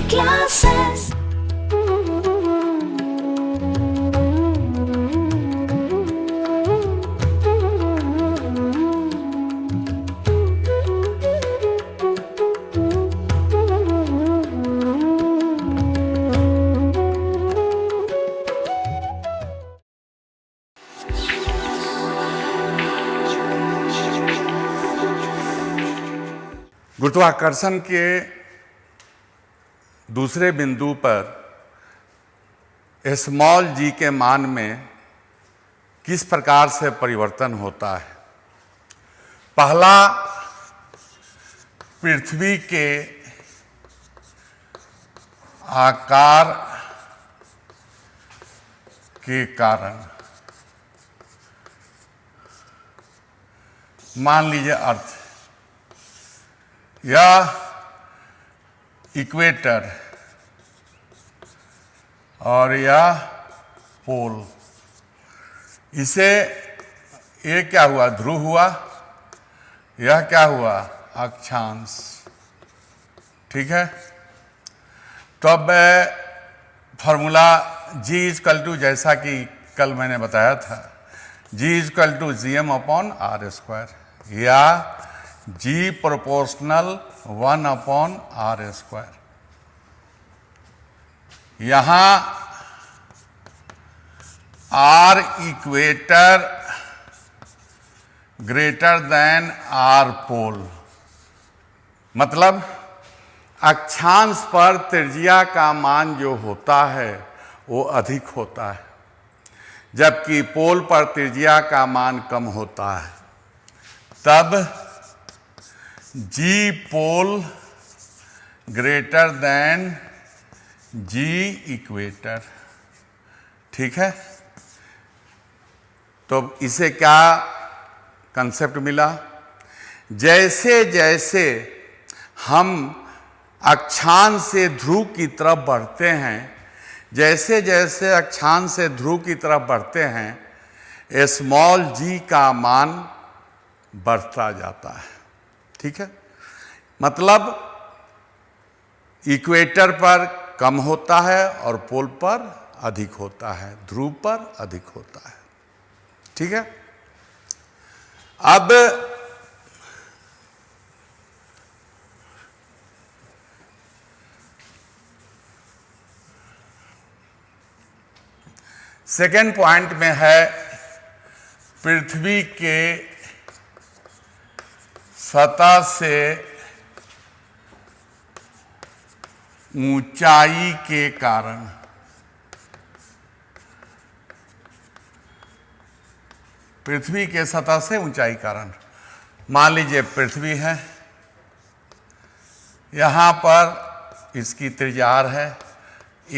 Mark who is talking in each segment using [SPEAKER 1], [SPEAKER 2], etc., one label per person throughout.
[SPEAKER 1] classes.
[SPEAKER 2] गुरुत्वाकर्षण के दूसरे बिंदु पर स्मॉल जी के मान में किस प्रकार से परिवर्तन होता है। पहला, पृथ्वी के आकार के कारण, मान लीजिए अर्थ, यह इक्वेटर और यह पोल, इसे ये क्या हुआ, ध्रुव हुआ, यह क्या हुआ, अक्षांश। ठीक है, तो अब फॉर्मूला G इक्वल टू, जैसा कि कल मैंने बताया था, G इक्वल टू GM/r², या G प्रोपोर्शनल 1/r²। यहां R equator greater than R पोल, मतलब अक्षांश पर त्रिज्या का मान जो होता है वो अधिक होता है, जबकि पोल पर त्रिज्या का मान कम होता है। तब G पोल ग्रेटर देन G इक्वेटर। ठीक है, तो इसे क्या कंसेप्ट मिला, जैसे जैसे हम अक्षांश से ध्रुव की तरफ बढ़ते हैं, जैसे जैसे अक्षांश से ध्रुव की तरफ बढ़ते हैं, स्मॉल g का मान बढ़ता जाता है। ठीक है, मतलब इक्वेटर पर कम होता है और पोल पर अधिक होता है, ध्रुव पर अधिक होता है। ठीक है, अब सेकेंड पॉइंट में है पृथ्वी के सतह से ऊंचाई के कारण, पृथ्वी के सतह से ऊंचाई कारण, मान लीजिए पृथ्वी है, यहां पर इसकी त्रिज्या r है,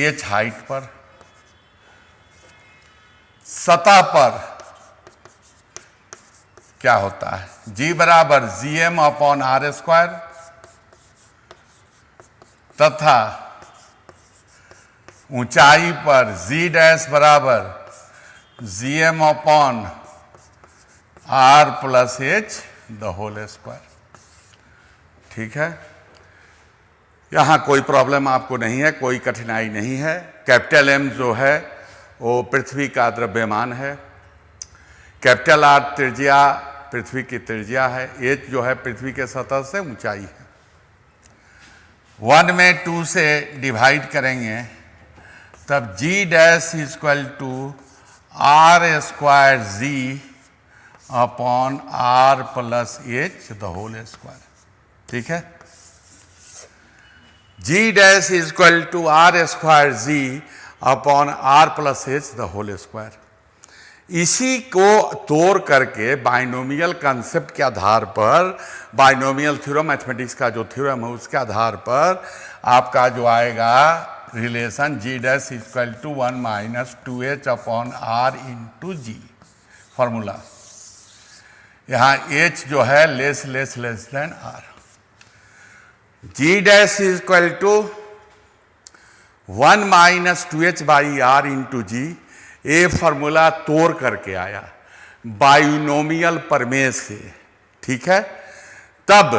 [SPEAKER 2] h हाइट पर, सतह पर क्या होता है, G बराबर GM/r², तथा ऊंचाई पर G डैश बराबर GM/r + h²। ठीक है, यहां कोई प्रॉब्लम आपको नहीं है, कोई कठिनाई नहीं है। कैपिटल M जो है वो पृथ्वी का द्रव्यमान है, कैपिटल R त्रिज्या पृथ्वी की त्रिज्या है, h जो है पृथ्वी के सतह से ऊंचाई है। 1 में 2 से डिवाइड करेंगे तब G dash equal to r² G/r + h²। ठीक है, G dash equal to r² G/r + h²। इसी को तोड़ करके बाइनोमियल कंसेप्ट के आधार पर, बाइनोमियल थ्योरम, मैथमेटिक्स का जो थ्योरम है उसके आधार पर आपका जो आएगा relation G dash equal to 1 - 2h/r × G। Formula यहाँ h जो है less than r। G dash equal to 1 - 2h/r × G, ये फॉर्मूला तोड़ करके आया बाइनोमियल प्रमेय से। ठीक है, तब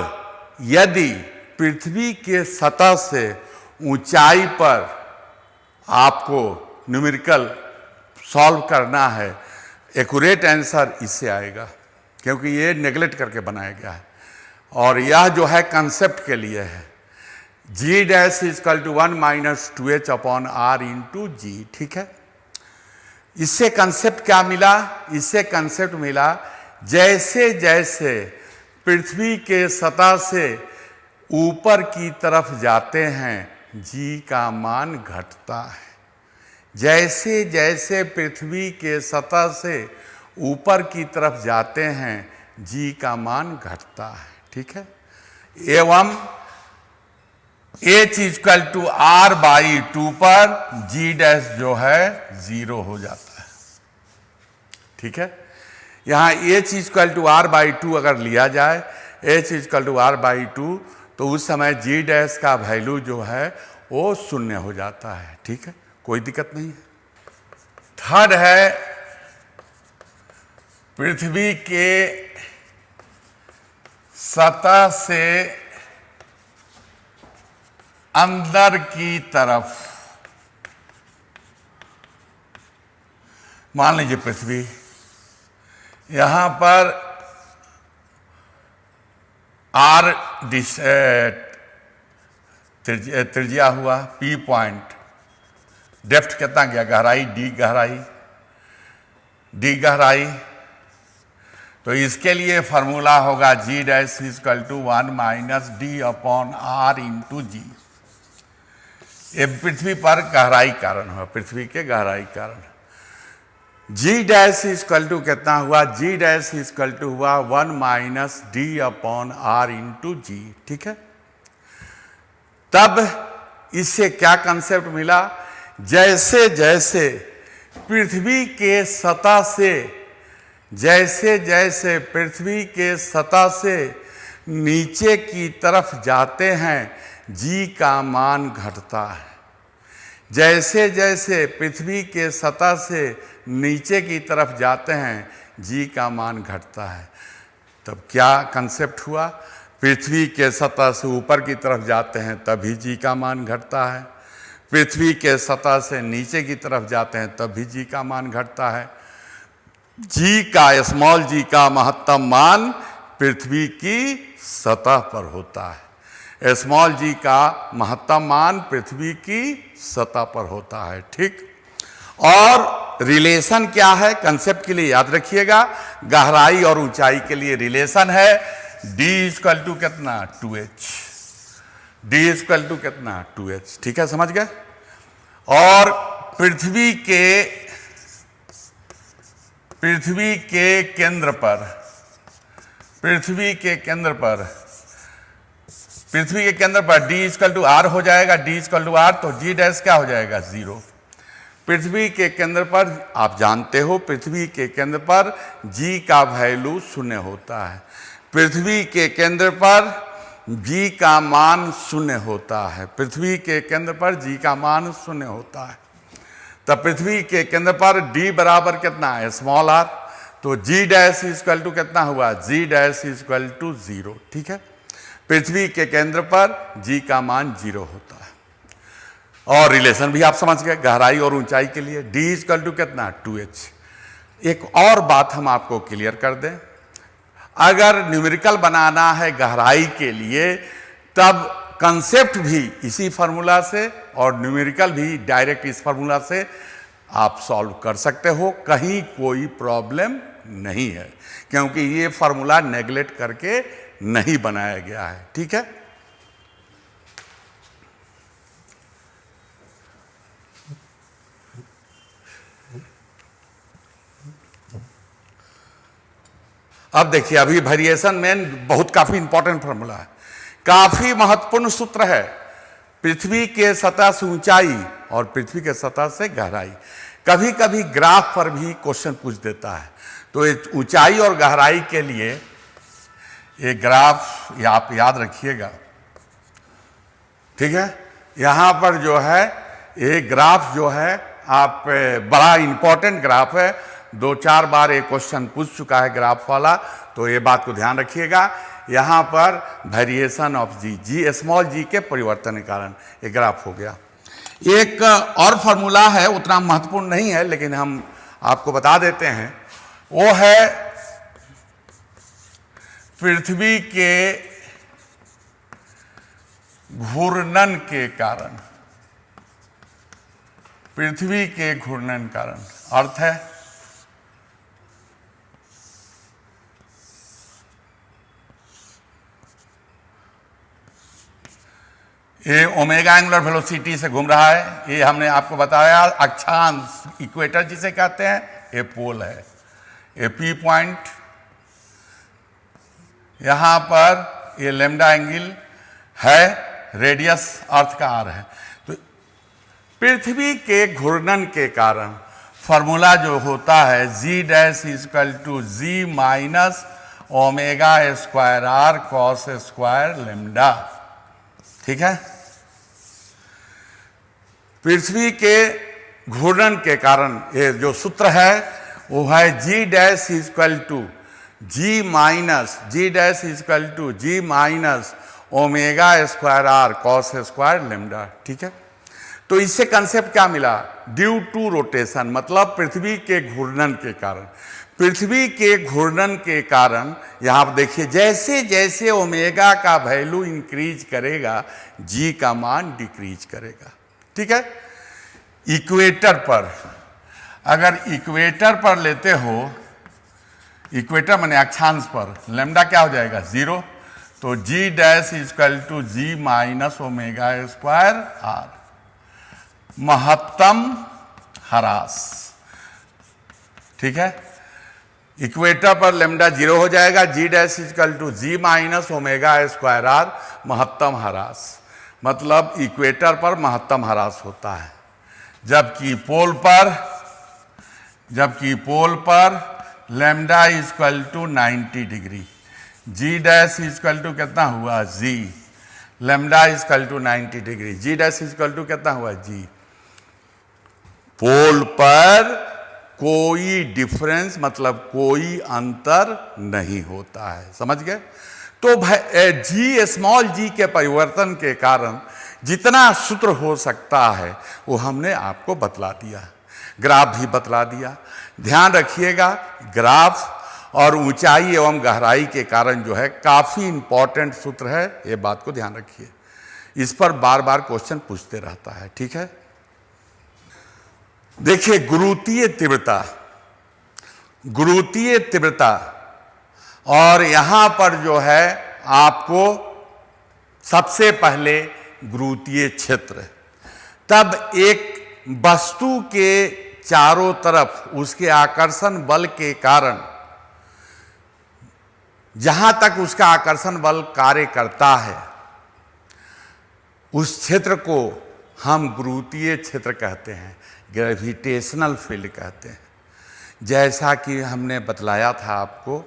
[SPEAKER 2] यदि पृथ्वी के सतह से ऊंचाई पर आपको न्यूमेरिकल सॉल्व करना है, एक्यूरेट आंसर इससे आएगा, क्योंकि ये नेगलेक्ट करके बनाया गया है। और यह जो है कंसेप्ट के लिए है, g dash equal to 1 minus 2h upon r into g. ठीक है, इससे कंसेप्ट क्या मिला? इससे कंसेप्ट मिला जैसे जैसे पृथ्वी के सतह से ऊपर की तरफ जाते हैं जी का मान घटता है। जैसे जैसे पृथ्वी के सतह से ऊपर की तरफ जाते हैं जी का मान घटता है। ठीक है, एवं h equal to R by 2 पर जी डैश जो है 0 हो जाता है। ठीक है, यहां h equal to R by 2 अगर लिया जाए, h equal to R by 2, तो उस समय जी डैश का वैल्यू जो है वो 0 हो जाता है। ठीक है, कोई दिक्कत नहीं है। थर्ड है पृथ्वी के सतह से अंदर की तरफ, मान लीजिए पृथ्वी यहां पर आर त्रिज्या हुआ, पी पॉइंट, डेप्थ कितना गया, गहराई डी गहराई, तो इसके लिए फॉर्मूला होगा g dash equal to 1 minus d upon r into g. ये पृथ्वी पर गहराई कारण हुआ, पृथ्वी के गहराई कारण। जी डैश इक्वल टू कितना हुआ, जी डैश इक्वल टू हुआ 1 minus d upon r into g. ठीक है, तब इससे क्या कंसेप्ट मिला, जैसे जैसे पृथ्वी के सतह से, जैसे जैसे पृथ्वी के सतह से नीचे की तरफ जाते हैं जी का मान घटता है। जैसे जैसे पृथ्वी के सतह से नीचे की तरफ जाते हैं जी का मान घटता है। तब क्या कंसेप्ट हुआ, पृथ्वी के सतह से ऊपर की तरफ जाते हैं तभी जी का मान घटता है, पृथ्वी के सतह से नीचे की तरफ जाते हैं तभी जी का मान घटता है। जी का, स्मॉल जी का महत्तम मान पृथ्वी की सतह पर होता है, स्मॉल जी का महत्तम मान पृथ्वी की सतह पर होता है। ठीक, और रिलेशन क्या है, कंसेप्ट के लिए याद रखिएगा, गहराई और ऊंचाई के लिए रिलेशन है d इक्वल टू कितना 2h, d इक्वल टू कितना 2h। ठीक है, समझ गए। और पृथ्वी के केंद्र पर, पृथ्वी के केंद्र पर d इक्वल टू आर हो जाएगा, d इक्वल टू आर, तो जी डैश क्या हो जाएगा 0। पृथ्वी के केंद्र पर आप जानते हो, पृथ्वी के केंद्र पर जी का वैल्यू 0 होता है, पृथ्वी के केंद्र पर जी का मान 0 होता है, पृथ्वी के केंद्र पर जी का मान 0 होता है। तब पृथ्वी के केंद्र पर d बराबर कितना है, स्मॉल r, तो जी डैश इक्वल टू कितना हुआ, जी डैश इक्वल टू 0। ठीक है, पृथ्वी के केंद्र पर जी का मान 0 होता है। और रिलेशन भी आप समझ गए, गहराई और ऊंचाई के लिए d इक्वल टू कितना 2h। एक और बात हम आपको क्लियर कर दें, अगर न्यूमेरिकल बनाना है गहराई के लिए, तब कंसेप्ट भी इसी फार्मूला से और न्यूमेरिकल भी डायरेक्ट इस फार्मूला से आप सॉल्व कर सकते हो, कहीं कोई प्रॉब्लम नहीं है, क्योंकि ये फार्मूला नेगलेक्ट करके नहीं बनाया गया है। ठीक है, अब देखिए, अभी वेरिएशन में बहुत काफी इंपॉर्टेंट फार्मूला है, काफी महत्वपूर्ण सूत्र है, पृथ्वी के सतह से ऊंचाई और पृथ्वी के सतह से गहराई। कभी कभी ग्राफ पर भी क्वेश्चन पूछ देता है, तो ये ऊंचाई और गहराई के लिए ये ग्राफ ये आप याद रखिएगा। ठीक है, यहां पर जो है ये ग्राफ जो है आप बड़ा इंपॉर्टेंट ग्राफ है, 2-4 बार ये क्वेश्चन पूछ चुका है ग्राफ वाला, तो ये बात को ध्यान रखिएगा। यहाँ पर variation of g, g small g के परिवर्तन के कारण ये ग्राफ हो गया। एक और फॉर्मूला है, उतना महत्वपूर्ण नहीं है लेकिन हम आपको बता देते हैं, वो है पृथ्वी के घूर्णन के कारण, पृथ्वी के घूर्णन कारण अर्थ है ये ओमेगा एंगुलर वेलोसिटी से घूम रहा है, ये हमने आपको बताया अक्षांश, इक्वेटर जिसे कहते हैं, ये पोल है, ये पी पॉइंट, यहां पर ये लैम्डा एंगल है, रेडियस अर्थ का आर है। तो पृथ्वी के घूर्णन के कारण फॉर्मूला जो होता है g dash equal to g minus omega square r cos square lambda, ठीक है। पृथ्वी के घूर्णन के कारण ये जो सूत्र है वो है g dash equal to g minus, g dash equal to g minus omega square r cos square lambda, ठीक है। तो इससे कंसेप्ट क्या मिला, ड्यू टू रोटेशन, मतलब पृथ्वी के घूर्णन के कारण, पृथ्वी के घूर्णन के कारण यहाँ पर देखिए जैसे जैसे ओमेगा का वैल्यू इंक्रीज करेगा जी का मान डिक्रीज करेगा, ठीक है। इक्वेटर पर, अगर इक्वेटर पर लेते हो, इक्वेटर माने अक्षांश पर, लैम्डा क्या हो जाएगा 0, तो g dash equal to g minus omega square r, महत्तम ह्रास, ठीक है। इक्वेटर पर लैम्डा 0 हो जाएगा, g dash equal to g minus omega square r, महत्तम ह्रास, मतलब इक्वेटर पर महत्तम ह्रास होता है, जबकि पोल पर lambda equal to 90 degree, g dash equal to कितना हुआ g, lambda equal to 90 degree, g dash equal to कितना हुआ जी। पोल पर कोई डिफरेंस, मतलब कोई अंतर नहीं होता है, समझ गए। तो जी स्मॉल जी के परिवर्तन के कारण जितना सूत्र हो सकता है वो हमने आपको बतला दिया, ग्राफ भी बतला दिया। ध्यान रखिएगा, ग्राफ और ऊंचाई एवं गहराई के कारण जो है काफ़ी इंपॉर्टेंट सूत्र है, ये बात को ध्यान रखिए, इस पर बार बार क्वेश्चन पूछते रहता है, ठीक है। देखिए गुरुत्वीय तीव्रता, गुरुत्वीय तीव्रता, और यहां पर जो है आपको सबसे पहले गुरुत्वीय क्षेत्र, तब एक वस्तु के चारों तरफ उसके आकर्षण बल के कारण जहां तक उसका आकर्षण बल कार्य करता है उस क्षेत्र को हम गुरुत्वीय क्षेत्र कहते हैं, ग्रेविटेशनल फील्ड कहते हैं। जैसा कि हमने बतलाया था आपको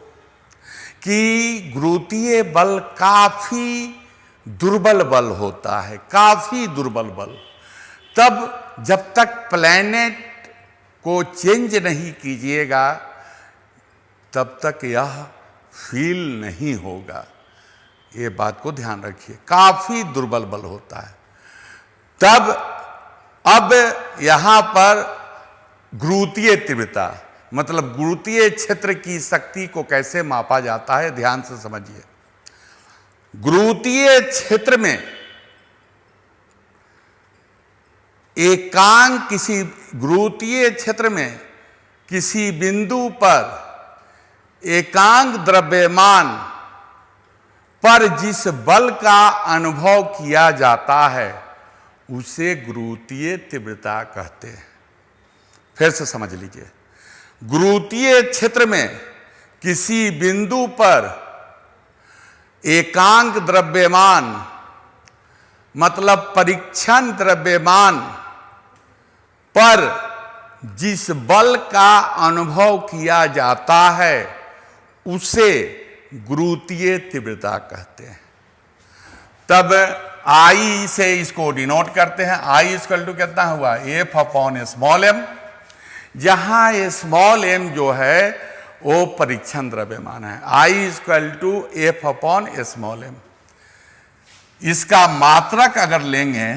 [SPEAKER 2] कि गुरुत्वीय बल काफ़ी दुर्बल बल होता है, काफ़ी दुर्बल बल, तब जब तक प्लैनेट को चेंज नहीं कीजिएगा तब तक यह फील नहीं होगा, ये बात को ध्यान रखिए, काफ़ी दुर्बल बल होता है। तब अब यहाँ पर गुरुत्वीय तीव्रता, मतलब गुरुत्वीय क्षेत्र की शक्ति को कैसे मापा जाता है, ध्यान से समझिए। गुरुत्वीय क्षेत्र में एकांक, किसी गुरुत्वीय क्षेत्र में किसी बिंदु पर एकांक द्रव्यमान पर जिस बल का अनुभव किया जाता है उसे गुरुत्वीय तीव्रता कहते हैं। फिर से समझ लीजिए, गुरुत्वीय क्षेत्र में किसी बिंदु पर एकांक द्रव्यमान, मतलब परीक्षण द्रव्यमान पर जिस बल का अनुभव किया जाता है उसे गुरुत्वीय तीव्रता कहते हैं। तब आई से इसको डिनोट करते हैं, आई इक्वल टू कितना हुआ, एफ अपॉन स्मॉल एम, जहां ये स्मॉल एम जो है वो परीक्षण द्रव्यमान है। I equal to F upon small m. इसका मात्रक अगर लेंगे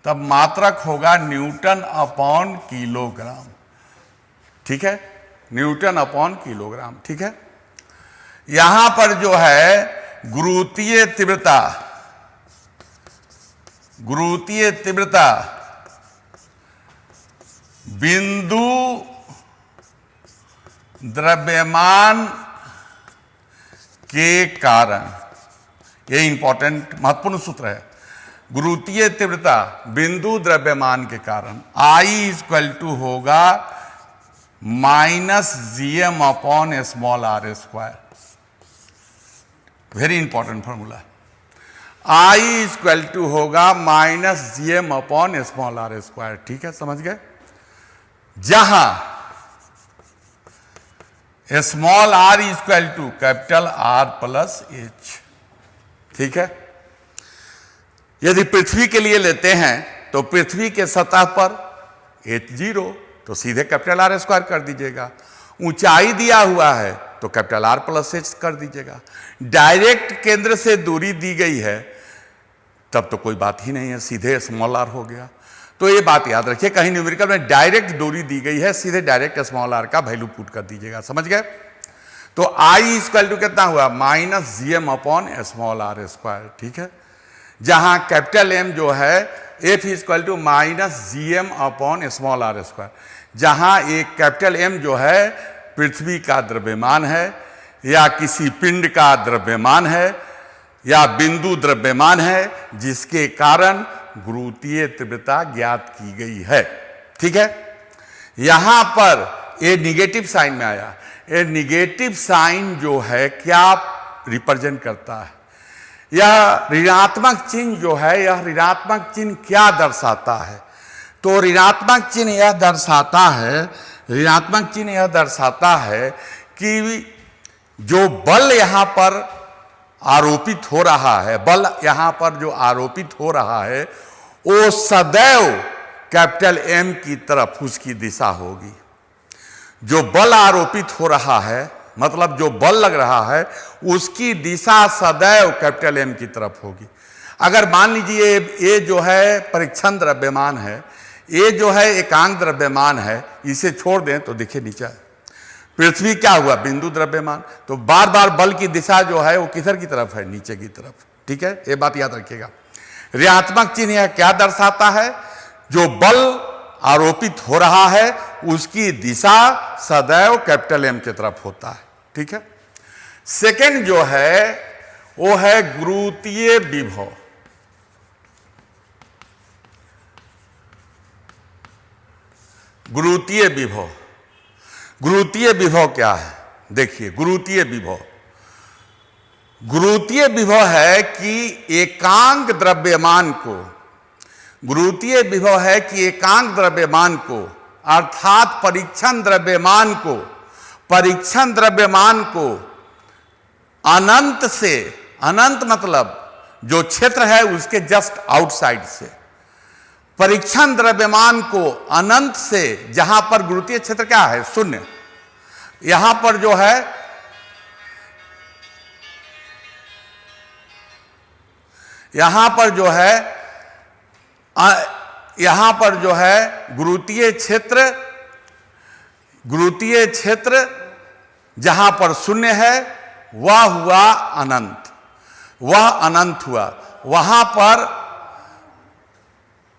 [SPEAKER 2] तब मात्रक होगा न्यूटन अपॉन किलोग्राम। ठीक है, न्यूटन अपॉन किलोग्राम। ठीक है, यहां पर जो है गुरुत्वीय तीव्रता बिंदु द्रव्यमान के कारण, ये इंपॉर्टेंट महत्वपूर्ण सूत्र है। गुरुत्वीय तीव्रता बिंदु द्रव्यमान के कारण I इक्वल टू होगा -gm upon small r square. Very important formula. I equal to होगा -gm upon small r square. ठीक है, समझ गए। जहां small r equal to capital R plus H। ठीक है, यदि पृथ्वी के लिए लेते हैं तो पृथ्वी के सतह पर H0, तो सीधे कैपिटल R स्क्वायर कर दीजिएगा। ऊंचाई दिया हुआ है तो कैपिटल R प्लस H कर दीजिएगा। डायरेक्ट केंद्र से दूरी दी गई है तब तो कोई बात ही नहीं है, सीधे स्मॉल r हो गया। तो ये बात याद रखिए, कहीं न्यूमेरिकल में डायरेक्ट दूरी दी गई है, सीधे डायरेक्ट स्मॉल r का वैल्यू पुट कर दीजिएगा। समझ गए। तो I इक्वल टू कितना हुआ -gm upon small r square. ठीक है, जहां कैपिटल M जो है F equal to -gm upon small r square, जहां एक कैपिटल M जो है पृथ्वी का द्रव्यमान है या किसी पिंड का द्रव्यमान है या बिंदु द्रव्यमान है जिसके कारण गुरुत्वीय तीव्रता ज्ञात की गई है। ठीक है, यहां पर ये निगेटिव साइन में आया। ये निगेटिव साइन जो है क्या रिप्रेजेंट करता है? यह ऋणात्मक चिन्ह जो है, यह ऋणात्मक चिन्ह क्या दर्शाता है? तो ऋणात्मक चिन्ह यह दर्शाता है कि जो बल यहां पर आरोपित हो रहा है, बल यहां पर जो आरोपित हो रहा है वो सदैव कैपिटल M की तरफ उसकी दिशा होगी। जो बल आरोपित हो रहा है, मतलब जो बल लग रहा है, उसकी दिशा सदैव कैपिटल M की तरफ होगी। अगर मान लीजिए ये जो है परीक्षण द्रव्यमान है, ये जो है एकांक द्रव्यमान है, इसे छोड़ दें तो देखिए नीचे पृथ्वी क्या हुआ, बिंदु द्रव्यमान। तो बार बार बल की दिशा जो है वो किधर की तरफ है, नीचे की तरफ। ठीक है, ये बात याद रखिएगा। ऋणात्मक चिन्ह यह क्या दर्शाता है? जो बल आरोपित हो रहा है उसकी दिशा सदैव कैपिटल M की तरफ होता है। ठीक है, सेकंड जो है वो है गुरुत्वीय विभव। गुरुत्वीय विभव, गुरुत्वीय विभव क्या है? देखिए, गुरुत्वीय विभव है कि एकांक द्रव्यमान को, गुरुत्वीय विभव है कि एकांक द्रव्यमान को अर्थात परीक्षण द्रव्यमान को अनंत से, अनंत मतलब जो क्षेत्र है उसके जस्ट आउटसाइड से, परीक्षण द्रव्यमान को अनंत से, जहां पर गुरुत्वीय क्षेत्र क्या है, शून्य, यहां पर जो है यहां पर जो है गुरुत्वीय क्षेत्र जहां पर शून्य है वह हुआ अनंत, वह अनंत हुआ।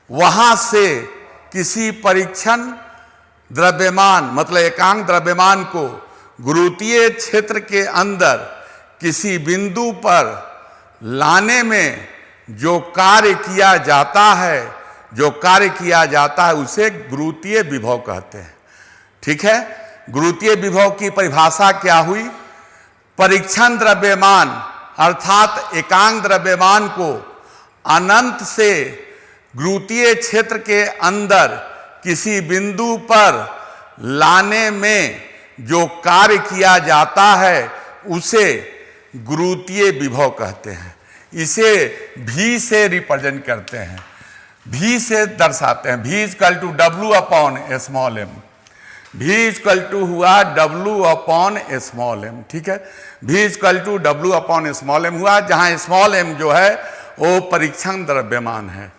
[SPEAKER 2] वहां से किसी परीक्षण द्रव्यमान मतलब एकांक द्रव्यमान को गुरुत्वीय क्षेत्र के अंदर किसी बिंदु पर लाने में जो कार्य किया जाता है उसे गुरुत्वीय विभव कहते हैं। ठीक है, गुरुत्वीय विभव की परिभाषा क्या हुई? परीक्षण द्रव्यमान अर्थात एकांक द्रव्यमान को अनंत से गुरुत्वीय क्षेत्र के अंदर किसी बिंदु पर लाने में जो कार्य किया जाता है उसे गुरुत्वीय विभव कहते हैं। इसे V से रिप्रेजेंट करते हैं, V से दर्शाते हैं। V equal to W upon small m। V equal to हुआ W अपॉन स्मॉल m, ठीक है। V equal to W upon small m हुआ, जहां स्मॉल m जो है वो परीक्षण द्रव्यमान है,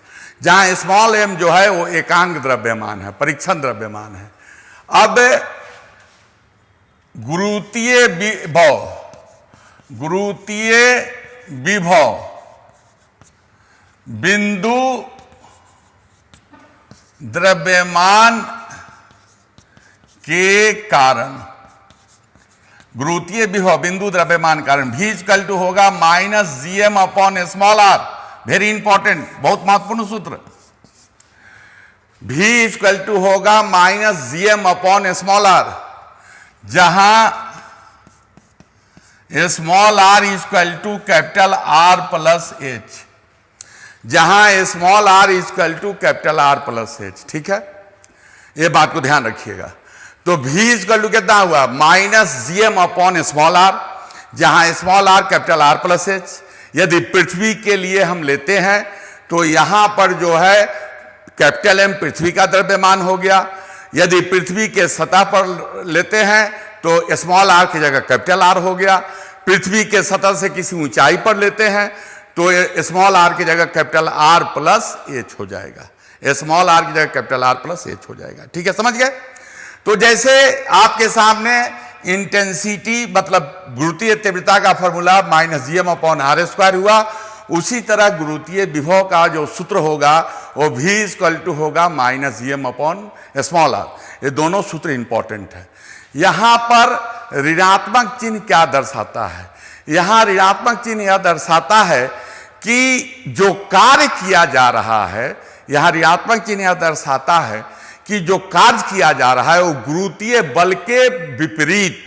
[SPEAKER 2] जहां स्मॉल m जो है वो एकांक द्रव्यमान है, परीक्षण द्रव्यमान है। अब गुरुत्वीय विभव बिंदु द्रव्यमान के कारण, गुरुत्वीय विभव बिंदु द्रव्यमान कारण V इक्वल टू होगा minus GM upon small r। Very important, बहुत महत्वपूर्ण सूत्र। V इक्वल टू होगा minus GM upon small r, जहां small r equal to capital R plus H, जहां small r equal to capital R plus H, ठीक है। ये बात को ध्यान रखिएगा। तो V इक्वल टू कितना हुआ minus GM upon small r, जहां small r capital R plus H। यदि पृथ्वी के लिए हम लेते हैं तो यहां पर जो है कैपिटल M पृथ्वी का द्रव्यमान हो गया। यदि पृथ्वी के सतह पर लेते हैं तो स्मॉल r की जगह कैपिटल R हो गया। पृथ्वी के सतह से किसी ऊंचाई पर लेते हैं तो स्मॉल r की जगह कैपिटल R प्लस H हो जाएगा, स्मॉल r की जगह कैपिटल R प्लस H हो जाएगा, ठीक है, समझ गए। तो जैसे आपके सामने इंटेंसिटी मतलब गुरुत्वीय तीव्रता का formula minus GM upon R square हुआ, उसी तरह गुरुत्वीय विभव का जो सूत्र होगा वो V इक्वल टू होगा minus GM upon small r। ये दोनों सूत्र इंपॉर्टेंट है। यहां पर ऋणात्मक चिन्ह क्या दर्शाता है? यहां ऋणात्मक चिन्ह यह दर्शाता है कि जो कार्य किया जा रहा है, यहां ऋणात्मक चिन्ह यह दर्शाता है कि जो कार्य किया जा रहा है वो गुरुत्वीय बल के विपरीत,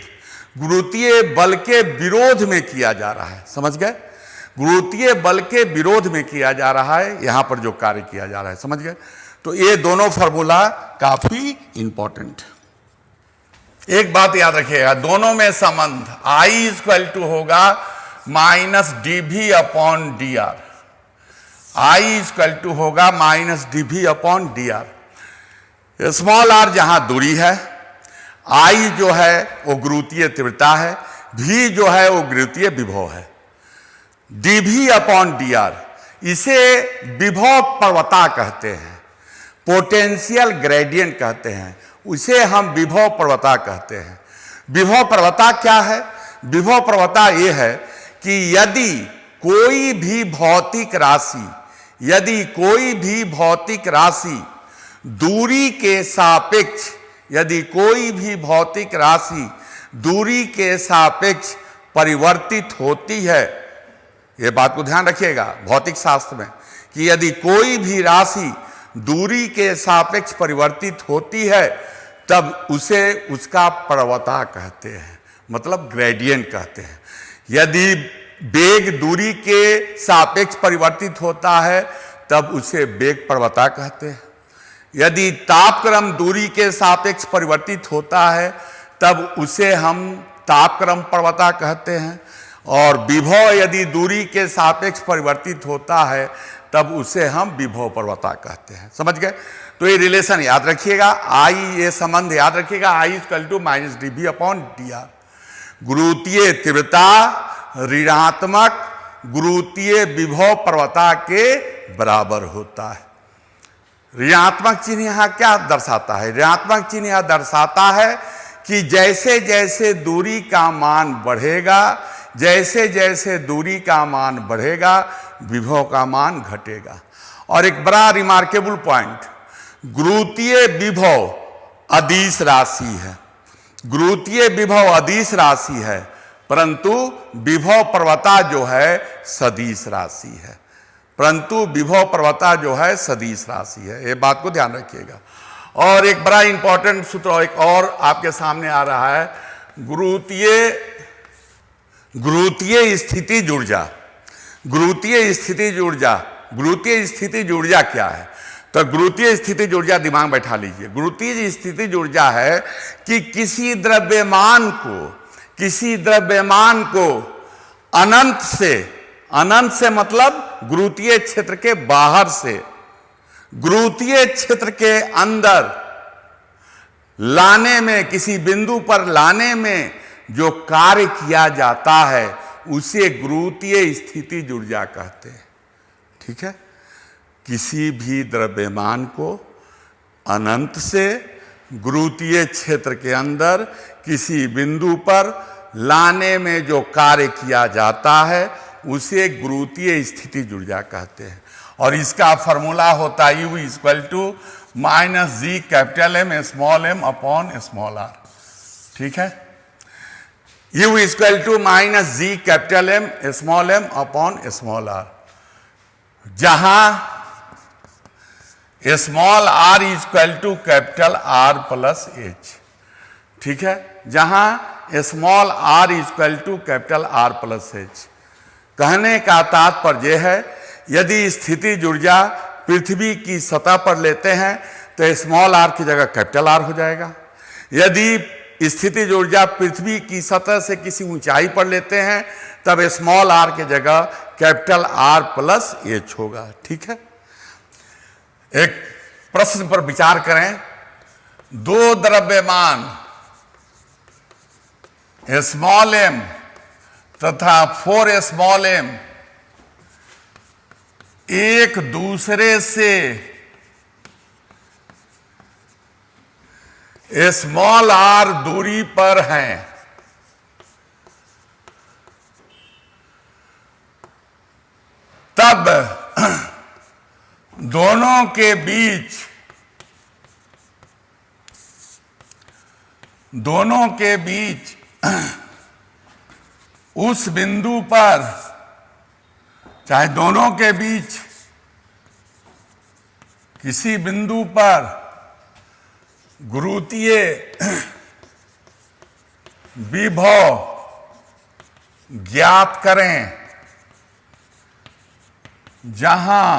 [SPEAKER 2] गुरुत्वीय बल के विरोध में किया जा रहा है, समझ गए। गुरुत्वीय बल के विरोध में किया जा रहा है यहां पर जो कार्य किया जा रहा है, समझ गए। तो ये दोनों फॉर्मूला काफी इंपॉर्टेंट। एक बात याद रखिएगा, दोनों में संबंध I इक्वल टू होगा minus dV upon dr, I equal to होगा minus dV upon dr। Small r जहां दूरी है, I जो है वो गुरुत्वीय तीव्रता है, V जो है वो गुरुत्वीय विभव है। dV अपॉन dr इसे विभव प्रवणता कहते हैं, पोटेंशियल ग्रेडियंट कहते हैं, उसे हम विभव प्रवणता कहते हैं। विभव प्रवणता क्या है? विभव प्रवणता यह है कि यदि कोई भी भौतिक राशि दूरी के सापेक्ष, यदि कोई भी भौतिक राशि दूरी के सापेक्ष परिवर्तित होती है, यह बात को ध्यान रखिएगा भौतिक शास्त्र में कि यदि कोई भी राशि दूरी के सापेक्ष परिवर्तित होती है तब उसे उसका प्रवणता कहते हैं, मतलब ग्रेडियंट कहते हैं। यदि वेग दूरी के सापेक्ष परिवर्तित होता है तब उसे वेग प्रवणता कहते हैं। यदि तापक्रम दूरी के सापेक्ष परिवर्तित होता है तब उसे हम तापक्रम प्रवणता कहते हैं। और विभव यदि दूरी के सापेक्ष परिवर्तित होता है तब उसे हम विभव प्रवणता कहते हैं, समझ गए। तो ये रिलेशन याद रखिएगा, ये संबंध याद रखिएगा, I equal to minus dV upon dr। गुरुत्वीय तीव्रता ऋणात्मक गुरुत्वीय विभव प्रवणता के बराबर होता है। ऋणात्मक चिन्ह यहां क्या दर्शाता है? ऋणात्मक चिन्ह यह दर्शाता है कि जैसे जैसे दूरी का मान बढ़ेगा, जैसे जैसे दूरी का मान बढ़ेगा विभव का मान घटेगा। और एक बड़ा रिमार्केबल पॉइंट, गुरुत्वीय विभव अदिश राशि है, गुरुत्वीय विभव अदिश राशि है, परंतु विभव प्रवणता जो है सदिश राशि है, परंतु विभव प्रवणता जो है सदिश राशि है। ये बात को ध्यान रखिएगा। और एक बड़ा इंपॉर्टेंट सूत्र एक और आपके सामने आ रहा है, गुरुत्वीय स्थितिज ऊर्जा। गुरुत्वीय स्थितिज ऊर्जा, गुरुत्वीय स्थितिज ऊर्जा क्या है? तो गुरुत्वीय स्थितिज ऊर्जा दिमाग में बैठा लीजिए। गुरुत्वीय स्थितिज ऊर्जा है कि किसी द्रव्यमान को अनंत से मतलब गुरुत्वीय क्षेत्र के बाहर से गुरुत्वीय क्षेत्र के अंदर लाने में, किसी बिंदु पर लाने में जो कार्य किया जाता है उसे गुरुत्वीय स्थितिज ऊर्जा कहते हैं। ठीक है, किसी भी द्रव्यमान को अनंत से गुरुत्वीय क्षेत्र के अंदर किसी बिंदु पर लाने में जो कार्य किया जाता है उसे गुरुत्वीय स्थितिज ऊर्जा कहते हैं। और इसका फॉर्मूला होता है U equal to minus G capital M small m upon small r। ठीक है, U equal to minus G capital M small m upon small r, जहां small r equal to capital R plus H। ठीक है, जहां small r equal to capital R plus H। कहने का तात्पर्य है, यदि स्थितिज ऊर्जा पृथ्वी की सतह पर लेते हैं तो स्मॉल r की जगह कैपिटल R हो जाएगा। यदि स्थितिज ऊर्जा पृथ्वी की सतह से किसी ऊंचाई पर लेते हैं तब स्मॉल r की जगह कैपिटल R प्लस H होगा। ठीक है, एक प्रश्न पर विचार करें। दो द्रव्यमान स्मॉल m तथा 4 स्मॉल m एक दूसरे से स्मॉल r दूरी पर हैं। तब दोनों के बीच उस बिंदु पर, चाहे दोनों के बीच किसी बिंदु पर गुरुत्वीय विभव ज्ञात करें, जहां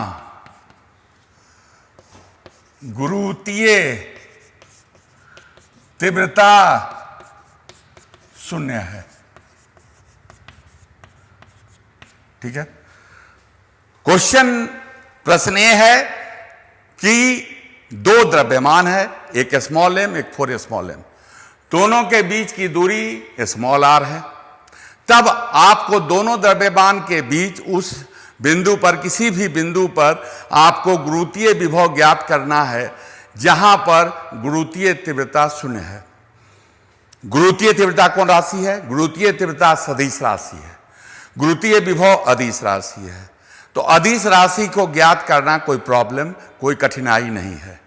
[SPEAKER 2] गुरुत्वीय तीव्रता शून्य है। ठीक है, प्रश्न ये है कि दो द्रव्यमान है, एक स्मॉल m एक 4 स्मॉल m, दोनों के बीच की दूरी स्मॉल r है। तब आपको दोनों द्रव्यमान के बीच उस बिंदु पर, किसी भी बिंदु पर आपको गुरुत्वीय विभव ज्ञात करना है जहां पर गुरुत्वीय तीव्रता शून्य है। गुरुत्वीय तीव्रता कौन राशि है? गुरुत्वीय तीव्रता सदिश राशि है, गुरुत्वीय विभव अदिश राशि है। तो अदिश राशि को ज्ञात करना कोई प्रॉब्लम, कोई कठिनाई नहीं है।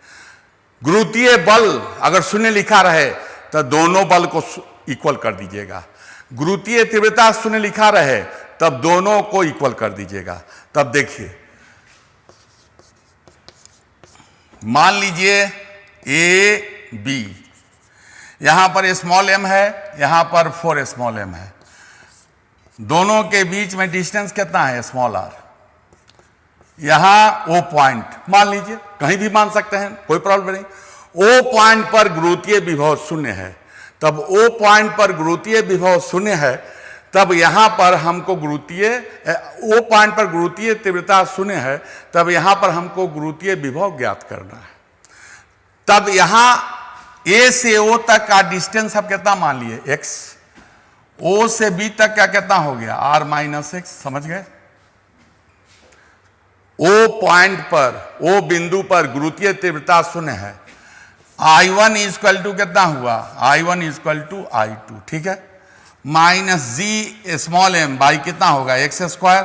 [SPEAKER 2] गुरुत्वीय बल अगर शून्य लिखा रहे तो दोनों बल को इक्वल कर दीजिएगा। गुरुत्वीय तीव्रता शून्य लिखा रहे तब दोनों को इक्वल कर दीजिएगा। तब देखिए, मान लीजिए ए बी, यहां पर स्मॉल m है, यहां पर 4 स्मॉल m है। दोनों के बीच में डिस्टेंस कितना है? Small r। यहां O पॉइंट मान लीजिए, कहीं भी मान सकते हैं, कोई प्रॉब्लम नहीं। O पॉइंट पर गुरुत्वीय विभव शून्य है। तब O पॉइंट पर गुरुत्वीय विभव शून्य है, तब यहां पर हमको O पॉइंट पर गुरुत्वीय तीव्रता शून्य है, तब यहां पर हमको गुरुत्वीय विभव ज्ञात करना है। तब यहां A से O तक का डिस्टेंस अब कितना मान लिए? x। O से B तक क्या कितना हो गया? r minus x। समझ गए? O पॉइंट पर, O बिंदु पर गुरुत्वीय तीव्रता शून्य है। I1 इक्वल टू कितना हुआ? I1 equal to I2। ठीक है, minus G small m by कितना होगा? x स्क्वायर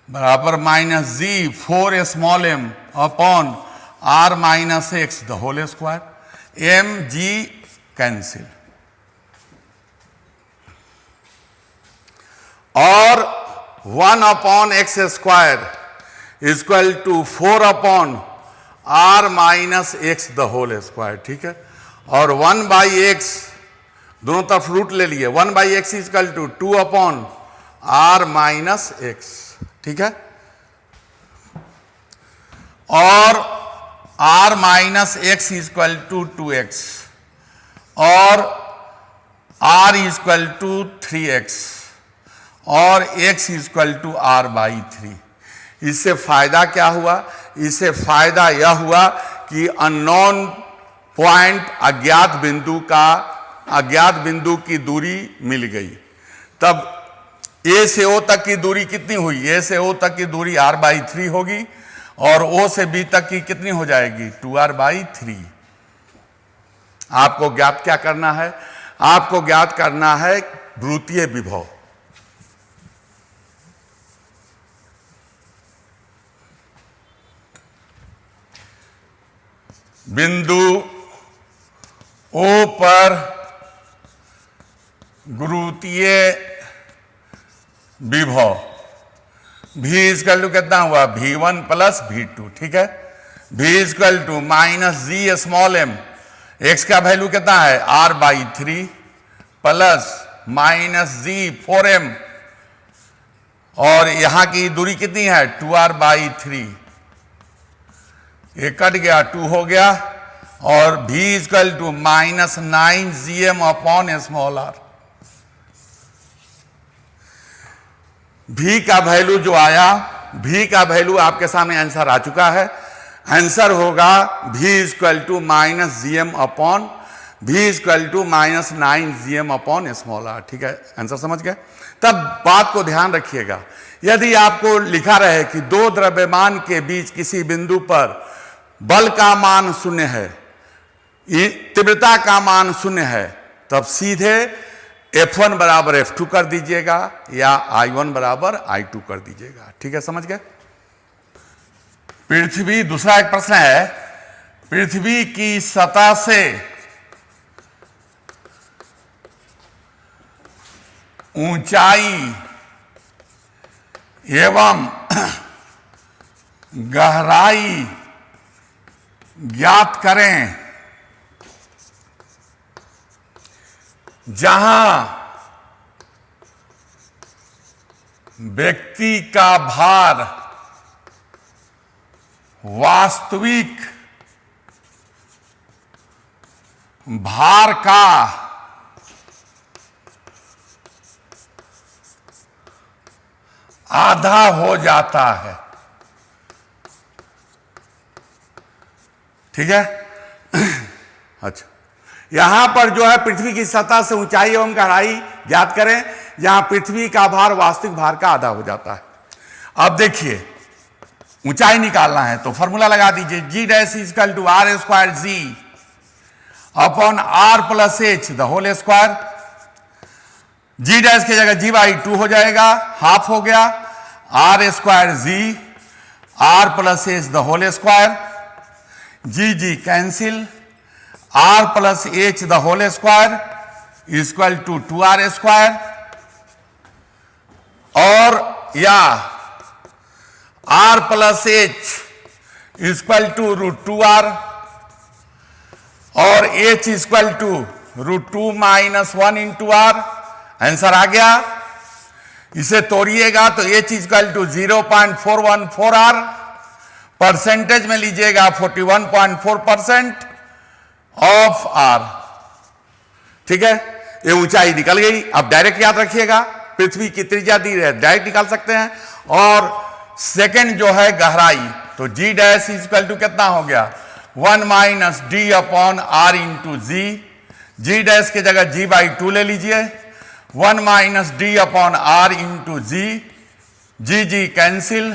[SPEAKER 2] बराबर minus G 4 small m upon r minus x the whole square. m g cancel, और 1 upon x square equal to 4 upon r minus x the whole square. ठीक है, और 1 by x दोनों तरफ root ले लिए। 1 by X equal to 2 upon r minus X. ठीक है, और r minus X equal to 2x, और r इक्वल टू 3x, और x equal to r by 3। इससे फायदा क्या हुआ? इससे फायदा यह हुआ कि अननोन पॉइंट अज्ञात बिंदु की दूरी मिल गई। तब ए से ओ तक की दूरी कितनी हुई? ए से ओ तक की दूरी r/3 होगी और ओ से बी तक की कितनी हो जाएगी? 2r/3। आपको ज्ञात क्या करना है? आपको ज्ञात करना है वृत्तीय विभव। बिंदु ओ पर गुरुत्वीय विभव v इक्वल टू कितना हुआ? v1 plus v2। ठीक है, v equal to minus G small m, x का वैल्यू कितना है? r/3 प्लस माइनस जी 4m, और यहां की दूरी कितनी है? 2r/3। ये कट गया, 2 हो गया, और v equal to minus 9gm upon small r। v का वैल्यू जो आया, v का वैल्यू आपके सामने आंसर आ चुका है। आंसर होगा v equal to minus gm upon v equal to minus 9gm upon small r। ठीक है, आंसर समझ गए? तब बात को ध्यान रखिएगा, यदि आपको लिखा रहे कि दो द्रव्यमान के बीच किसी बिंदु पर बल का मान 0 है, तीव्रता का मान 0 है, तब सीधे F1 बराबर F2 कर दीजिएगा या I1 बराबर I2 कर दीजिएगा। ठीक है, समझ गए? पृथ्वी, दूसरा एक प्रश्न है, पृथ्वी की सतह से ऊंचाई एवं गहराई ज्ञात करें जहां व्यक्ति का भार वास्तविक भार का आधा हो जाता है। ठीक है, अच्छा, यहां पर जो है पृथ्वी की सतह से ऊंचाई एवं गहराई ज्ञात करें जहां पृथ्वी का भार वास्तविक भार का आधा हो जाता है। अब देखिए, ऊंचाई निकालना है तो फॉर्मूला लगा दीजिए, g dash equal to r² g upon r plus h the whole square. g dash की जगह g/2 हो जाएगा, हाफ हो गया, r² g r plus h the whole square, g cancel, r plus h the whole square equal to 2r², और या r plus h equal to √2r और h equal to √2 - 1 into r। Answer आ गया। इसे तोड़िएगा तो h equal to 0.414r, percentage में लीजिएगा 41.4% of r। ठीक है, ये ऊंचाई निकल गई। अब डायरेक्ट याद रखिएगा, पृथ्वी की त्रिज्या दी है, डायरेक्ट निकाल सकते हैं। और सेकंड जो है गहराई, तो g डैश इक्वल टू कितना हो गया? 1 - d upon r into G dash की जगह g/2 ले लीजिए, 1 - d upon r into G cancel,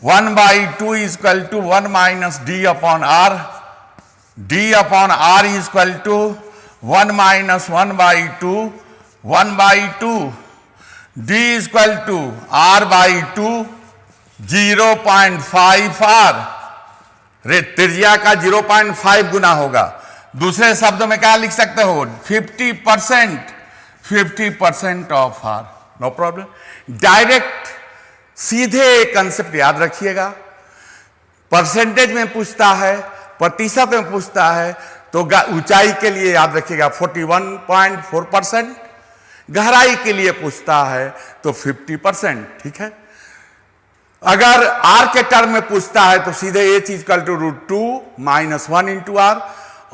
[SPEAKER 2] 1/2 equal to 1 - d upon r, d upon r equal to 1 - 1/2 1/2, d equal to r/2 0.5r। त्रिज्या का 0.5 गुना होगा। दूसरे शब्दों में क्या लिख सकते हो? 50% of r। No problem. Direct सीधे कंसेप्ट याद रखिएगा। परसेंटेज में पूछता है, प्रतिशत में पूछता है, तो ऊंचाई के लिए याद रखिएगा 41.4%, गहराई के लिए पूछता है तो 50%। ठीक है, अगर r के टर्म में पूछता है तो सीधे h equal to √2 - 1 into r,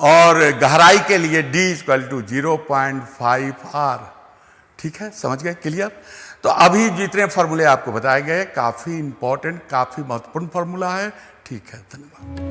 [SPEAKER 2] और गहराई के लिए d इक्वल टू 0.5r। ठीक है, समझ गए? क्लियर? तो अभी जितने फॉर्मूले आपको बताए गए काफी इंपॉर्टेंट, काफी महत्वपूर्ण फॉर्मूला है। ठीक है, धन्यवाद।